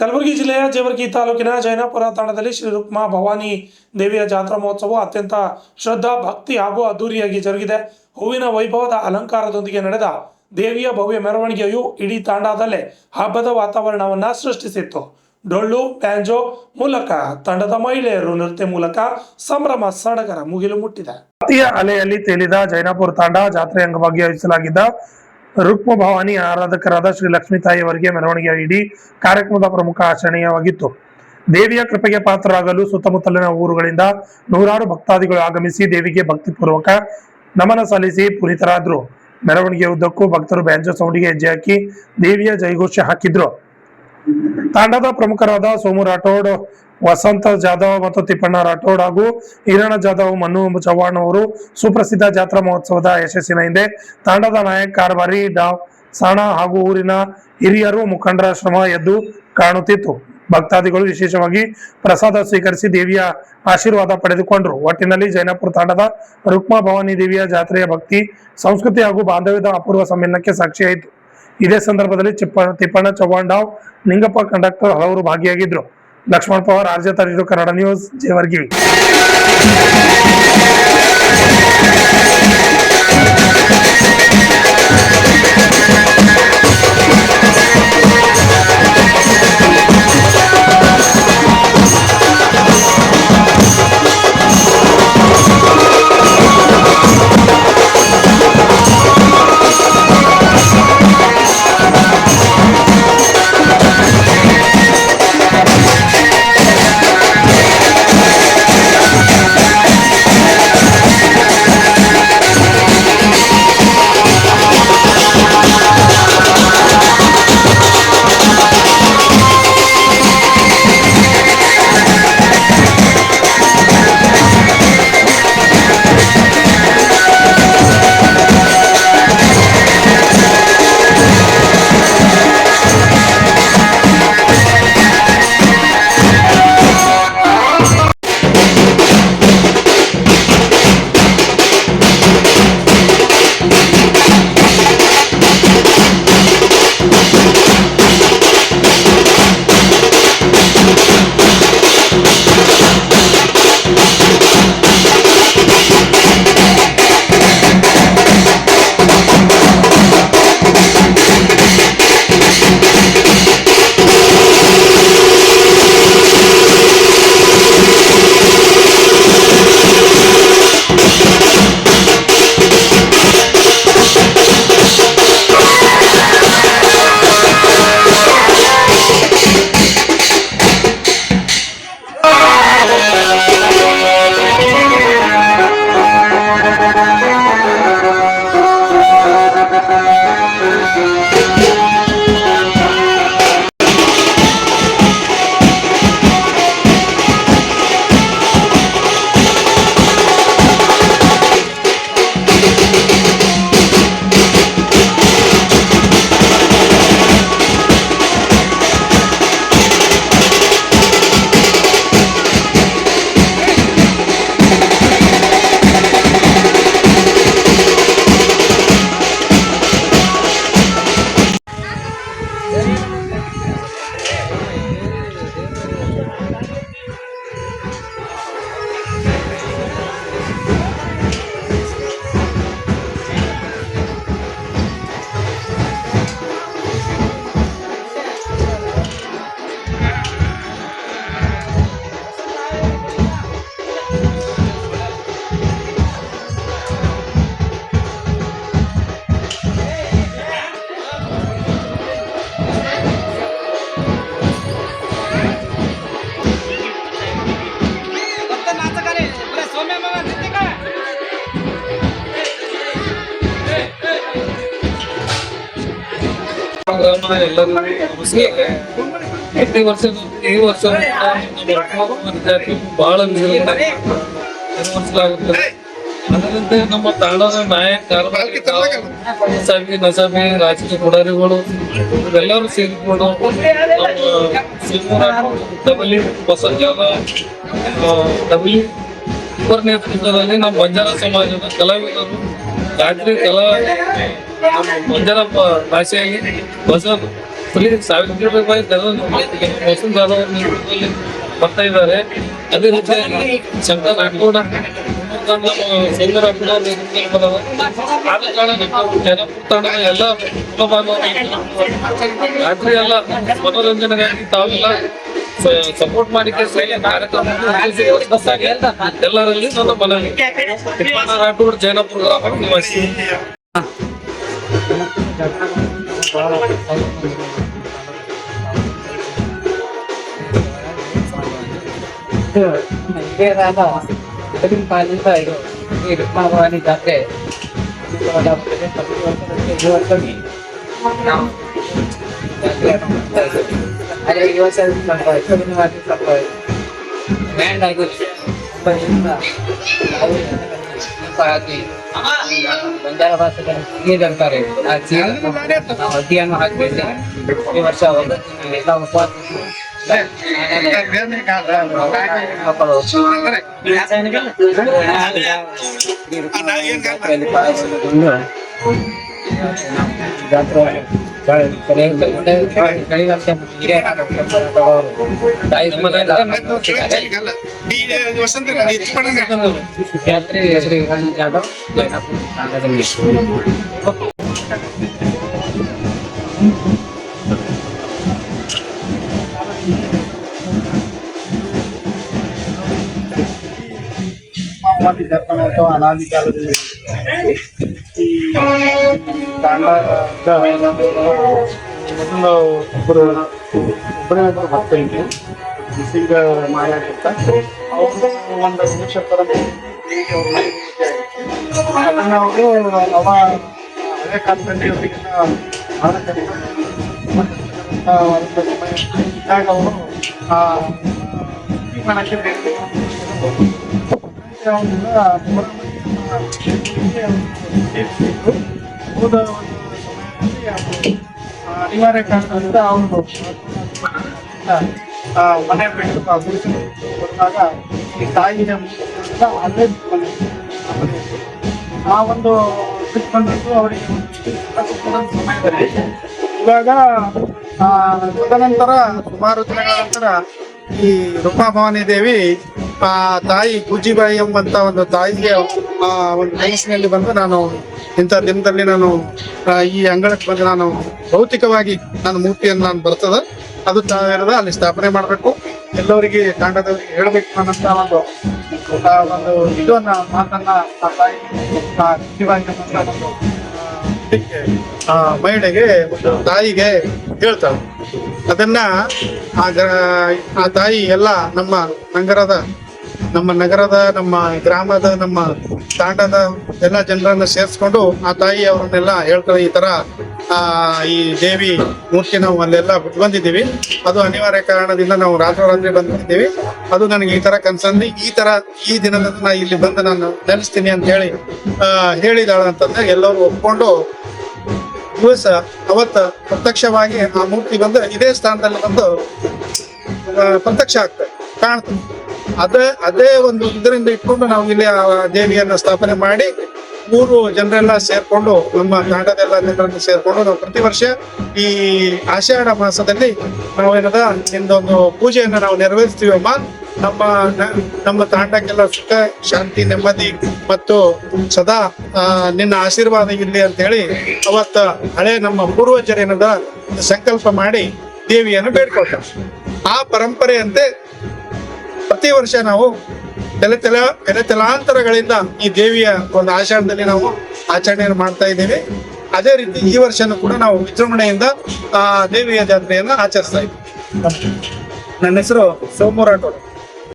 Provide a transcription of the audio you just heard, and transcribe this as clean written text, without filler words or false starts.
ಕಲಬುರಗಿ ಜಿಲ್ಲೆಯ ಜೇವರ್ಗಿ ತಾಲೂಕಿನ ಜೈನಾಪುರ ತಾಣದಲ್ಲಿ ಶ್ರೀ ರುಕ್ಮಾ ಭವಾನಿ ದೇವಿಯ ಜಾತ್ರಾ ಮಹೋತ್ಸವ ಅತ್ಯಂತ ಶ್ರದ್ಧಾ ಭಕ್ತಿ ಹಾಗೂ ಅದ್ದೂರಿಯಾಗಿ ಜರುಗಿದೆ. ಹೂವಿನ ವೈಭವದ ಅಲಂಕಾರದೊಂದಿಗೆ ನಡೆದ ದೇವಿಯ ಭವ್ಯ ಮೆರವಣಿಗೆಯು ಇಡೀ ತಾಂಡಾದಲ್ಲೇ ಹಬ್ಬದ ವಾತಾವರಣವನ್ನು ಸೃಷ್ಟಿಸಿತ್ತು. ಡೊಳ್ಳು ಬ್ಯಾಂಜೋ ಮೂಲಕ ತಂಡದ ಮಹಿಳೆಯರು ನೃತ್ಯ ಮೂಲಕ ಸಂಭ್ರಮ ಸಡಗರ ಮುಗಿಲು ಮುಟ್ಟಿದೆ. ಭಕ್ತಿಯ ಅಲೆಯಲ್ಲಿ ತೇಲಿದ ಜೈನಾಪುರ ತಾಂಡ ಜಾತ್ರೆ ಅಂಗವಾಗಿ ಆಯೋಜಿಸಲಾಗಿದ್ದ ರುಕ್ಮ ಭವಾನಿ ಆರಾಧಕರಾದ ಶ್ರೀ ಲಕ್ಷ್ಮೀ ತಾಯಿಯವರಿಗೆ ಮೆರವಣಿಗೆಯ ಇಡೀ ಕಾರ್ಯಕ್ರಮದ ಪ್ರಮುಖ ಆಚರಣೆಯಾಗಿತ್ತು. ದೇವಿಯ ಕೃಪೆಗೆ ಪಾತ್ರರಾಗಲು ಸುತ್ತಮುತ್ತಲಿನ ಊರುಗಳಿಂದ ನೂರಾರು ಭಕ್ತಾದಿಗಳು ಆಗಮಿಸಿ ದೇವಿಗೆ ಭಕ್ತಿಪೂರ್ವಕ ನಮನ ಸಲ್ಲಿಸಿ ಪುನೀತರಾದ್ರು. ಮೆರವಣಿಗೆಯ ಉದ್ದಕ್ಕೂ ಭಕ್ತರು ಬ್ಯಾಂಜೋ ಸೌಂಡಿಗೆ ಹೆಜ್ಜೆ ಹಾಕಿ ದೇವಿಯ ಜೈಘೋಷ ಹಾಕಿದ್ರು. ತಾಂಡದ ಪ್ರಮುಖರಾದ ಸೋಮು ರಾಠೋಡ್, ವಸಂತ ಜಾಧವ್ ಮತ್ತು ತಿಪ್ಪಣ್ಣ ರಾಠೋಡ್ ಹಾಗೂ ಹಿರಣ ಜಾಧವ್, ಮನು ಚವ್ಹಾಣ್ ಅವರು ಸುಪ್ರಸಿದ್ಧ ಜಾತ್ರಾ ಮಹೋತ್ಸವದ ಯಶಸ್ಸಿನ ಹಿಂದೆ ತಾಂಡದ ನಾಯಕ್ ಕಾರ್ಬಾರಿ ಡಾ ಸಾಣ ಹಾಗೂ ಊರಿನ ಹಿರಿಯರು ಮುಖಂಡರ ಶ್ರಮ ಎದ್ದು ಕಾಣುತ್ತಿತ್ತು. ಭಕ್ತಾದಿಗಳು ವಿಶೇಷವಾಗಿ ಪ್ರಸಾದ ಸ್ವೀಕರಿಸಿ ದೇವಿಯ ಆಶೀರ್ವಾದ ಪಡೆದುಕೊಂಡರು. ಒಟ್ಟಿನಲ್ಲಿ ಜೈನಾಪುರ ತಾಂಡದ ರುಕ್ಮಾ ಭವಾನಿ ದೇವಿಯ ಜಾತ್ರೆಯ ಭಕ್ತಿ, ಸಂಸ್ಕೃತಿ ಹಾಗೂ ಬಾಂಧವ್ಯದ ಅಪೂರ್ವ ಸಮ್ಮಿಲನಕ್ಕೆ ಸಾಕ್ಷಿಯಾಯಿತು. ಇದೇ ಸಂದರ್ಭದಲ್ಲಿ ತಿಪ್ಪಣ್ಣ ಚವ್ಹಾಣ್, ಡಾ ನಿಂಗಪ್ಪ ಕಂಡಕ್ಟರ್ ಹಲವರು ಭಾಗಿಯಾಗಿದ್ದರು. Lakshman Pawar, RJ32 Kannada news, Jevargi. ಎಲ್ಲರಿಗೂ ನಮಸ್ಕಾರ. ಪ್ರತಿ ವರ್ಷ ಈ ವರ್ಷ ಜಾತಿ ಬಹಳ ನಿರ್ವಹಿಸಲಾಗುತ್ತದೆ. ಅದರಂತೆ ನಮ್ಮ ತಾಂಡದ ನಾಯಕ ಕಾರ್ಬಾರಿ, ನಸಾಬಿ, ರಾಜಕೀಯ ಪುಡಾರಿಗಳು ಇವೆಲ್ಲರೂ ಸೇರಿಕೊಂಡು ಡಬಲಿ ವಸಂತ ಡಬಲಿ ಇವರ ನೇತೃತ್ವದಲ್ಲಿ ನಮ್ಮ ಬಂಜಾರ ಸಮಾಜದ ಕಲಾವಿದರು ಜಾತ್ರೆ ಕಲಾ ನಮ್ಮ ಬಂಜಾರ ಭಾಷೆಯಲ್ಲಿ ಭಜನ್ ಇಲ್ಲಿ ಸಾವಿತ್ರಿಬಾಯಿ ವಸಂತ ಜಾಧವ್ ನೇತೃತ್ವದಲ್ಲಿ ಬರ್ತಾ ಇದ್ದಾರೆ. ಅದೇ ರೀತಿಯಾಗಿ ಶಂಕರ್ ನಾಟೋಡ ಸುಂದರ ಆದ ಕಾರಣ ಜನಪುರ ತಾಣದ ಎಲ್ಲ ರಾತ್ರಿ ಎಲ್ಲ ಮನೋರಂಜನೆಗಾಗಿ ತಾವೆಲ್ಲ ಸಪೋರ್ಟ್ ಮಾಡಿಕೆ ಕಾರ್ಯಕ್ರಮ ಎಲ್ಲರಲ್ಲಿ ನನ್ನ ಮನವಿ. ರಾಠೋಡ್ ಜೈನಪುರ ಗ್ರಾಮ ನಿವಾಸಿ. ಭವಾನಿ ಜಾತ್ರೆ ಅದೇ ಈ ವರ್ಷ ಸ್ವಲ್ಪ ಗ್ರ್ಯಾಂಡ್ ಆಗಿ ಹಾಕಿ ಬಂಜಾರ ಭಾಷೆದಲ್ಲಿ ನೀರು ಅಂತಾರೆ. ಆ ಅಡ್ಡಿಯನ್ನು ಹಾಕಿ ಈ ವರ್ಷ ಎಲ್ಲ ಉಪವಾಸ ಜಾತ್ರೆ ಹೆಸರು ಜಾಧವ್ ಜಾತ್ರೋತ್ಸವ ಅನಾದಿ ಕಾಲದಲ್ಲಿ ಈ ತಾಂಡದ ಒಬ್ಬರೇ ಬರ್ತಾ ಇದ್ರು ಸಿಂಗ ಮಾರಾಟ ಅವರು ಒಂದು ನಿಮಿಷ ಅವರು ಅವ ಹಳೆ ಕಾಲದಲ್ಲಿ ಇದ್ದಾಗ ಅವರು ಮನಕ್ಕೆ ಹೋದ ಒಂದು ಸಮಯದಲ್ಲಿ ಅನಿವಾರ್ಯ ಕಾರಣದಿಂದ ಅವರು ಮನೆ ಬಿಟ್ಟು ಬಂದಾಗ ಈ ತಾಯಿಯ ಅಲ್ಲೇ ಮನೆ ಆ ಒಂದು ಬಿಟ್ಟು ಬಂದದ್ದು ಅವರಿಗೆ ಸಮಯದಲ್ಲಿ ಇವಾಗ ತದನಂತರ ಸುಮಾರು ದಿನಗಳ ನಂತರ ಈ ರೂಪಾ ಭವಾನಿ ದೇವಿ ತಾಯಿ ಗುಜ್ಜಿಬಾಯಿ ಎಂಬಂತ ಒಂದು ತಾಯಿಗೆ ಒಂದು ಕನಸಿನಲ್ಲಿ ಬಂದು ನಾನು ಇಂಥ ದಿನದಲ್ಲಿ ನಾನು ಈ ಅಂಗಳಕ್ಕೆ ಬಂದು ನಾನು ಭೌತಿಕವಾಗಿ ನನ್ನ ಮೂರ್ತಿಯನ್ನು ನಾನು ಬರ್ತದ ಅದು ತಾವಿರದ ಅಲ್ಲಿ ಸ್ಥಾಪನೆ ಮಾಡಬೇಕು, ಎಲ್ಲರಿಗೆ ತಾಂಡದವರಿಗೆ ಹೇಳಬೇಕು ಅನ್ನಂತ ಒಂದು ಇದನ್ನ ಮಾತನ್ನ ಆ ತಾಯಿ ಗುಜ್ಜಿಬಾಯಿ ಎಂಬಂತ ಒಂದು ಮಹಿಳೆಗೆ ಒಂದು ತಾಯಿಗೆ ಹೇಳ್ತಾಳೆ. ಅದನ್ನ ಆ ತಾಯಿ ಎಲ್ಲ ನಮ್ಮ ನಗರದ ನಮ್ಮ ಗ್ರಾಮದ ನಮ್ಮ ತಾಂಡದ ಎಲ್ಲ ಜನರನ್ನ ಸೇರಿಸ್ಕೊಂಡು ಆ ತಾಯಿ ಅವರನ್ನೆಲ್ಲ ಹೇಳ್ತಾರೆ, ಈ ತರ ಈ ದೇವಿ ಮೂರ್ತಿ ನಾವು ಅಲ್ಲೆಲ್ಲ ಬಿಟ್ಟು ಬಂದಿದ್ದೀವಿ, ಅದು ಅನಿವಾರ್ಯ ಕಾರಣದಿಂದ ನಾವು ರಾತ್ರೋರಾತ್ರಿ ಬಂದಿದ್ದೀವಿ, ಅದು ನನಗೆ ಈ ತರ ಕನ್ಸಂದು ಈ ದಿನದಂದು ನಾ ಇಲ್ಲಿ ಬಂದು ನಾನು ನೆಲೆಸ್ತೀನಿ ಅಂತ ಹೇಳಿದಾಳ ಅಂತಂದ್ರೆ ಎಲ್ಲರೂ ಒಪ್ಕೊಂಡು ದಿವಸ ಅವತ್ತ ಪ್ರತ್ಯಕ್ಷವಾಗಿ ಆ ಮೂರ್ತಿ ಬಂದು ಇದೇ ಸ್ಥಾನದಲ್ಲಿ ಬಂದು ಪ್ರತ್ಯಕ್ಷ ಆಗ್ತದೆ, ಕಾಣ್ತದೆ. ಅದೇ ಒಂದು ಇದರಿಂದ ಇಟ್ಕೊಂಡು ನಾವು ಇಲ್ಲಿ ಆ ದೇವಿಯನ್ನ ಸ್ಥಾಪನೆ ಮಾಡಿ ಊರು ಜನರೆಲ್ಲ ಸೇರ್ಕೊಂಡು ನಮ್ಮ ತಾಂಡದೆಲ್ಲ ಜನರನ್ನು ಸೇರ್ಕೊಂಡು ನಾವು ಪ್ರತಿ ವರ್ಷ ಈ ಆಷಾಢ ಮಾಸದಲ್ಲಿ ನಾವೇನದ ಇಂದೊಂದು ಪೂಜೆಯನ್ನು ನಾವು ನೆರವೇರಿಸ್ತೀವಮ್ಮ. ನಮ್ಮ ತಾಂಡಕ್ಕೆಲ್ಲ ಸುಖ ಶಾಂತಿ ನೆಮ್ಮದಿ ಮತ್ತು ಸದಾ ನಿನ್ನ ಆಶೀರ್ವಾದ ಇರಲಿ ಅಂತ ಹೇಳಿ ಅವತ್ತ ಹಳೆ ನಮ್ಮ ಪೂರ್ವಜರೇನದ ಸಂಕಲ್ಪ ಮಾಡಿ ದೇವಿಯನ್ನು ಬೇಡ್ಕೊಳ್ತಾರೆ. ಆ ಪರಂಪರೆಯಂತೆ ಪ್ರತಿ ವರ್ಷ ನಾವು ತಲಾಂತರಗಳಿಂದ ಈ ದೇವಿಯ ಒಂದು ಆಷಾಢದಲ್ಲಿ ನಾವು ಆಚರಣೆಯನ್ನು ಮಾಡ್ತಾ ಇದ್ದೇವೆ. ಅದೇ ರೀತಿ ಈ ವರ್ಷನೂ ಕೂಡ ನಾವು ವಿಜೃಂಭಣೆಯಿಂದ ದೇವಿಯ ಜಾತ್ರೆಯನ್ನು ಆಚರಿಸ್ತಾ ಇದ್ದೀವಿ. ನನ್ನ ಹೆಸರು ಸೋಮು ರಾಠೋಡ್.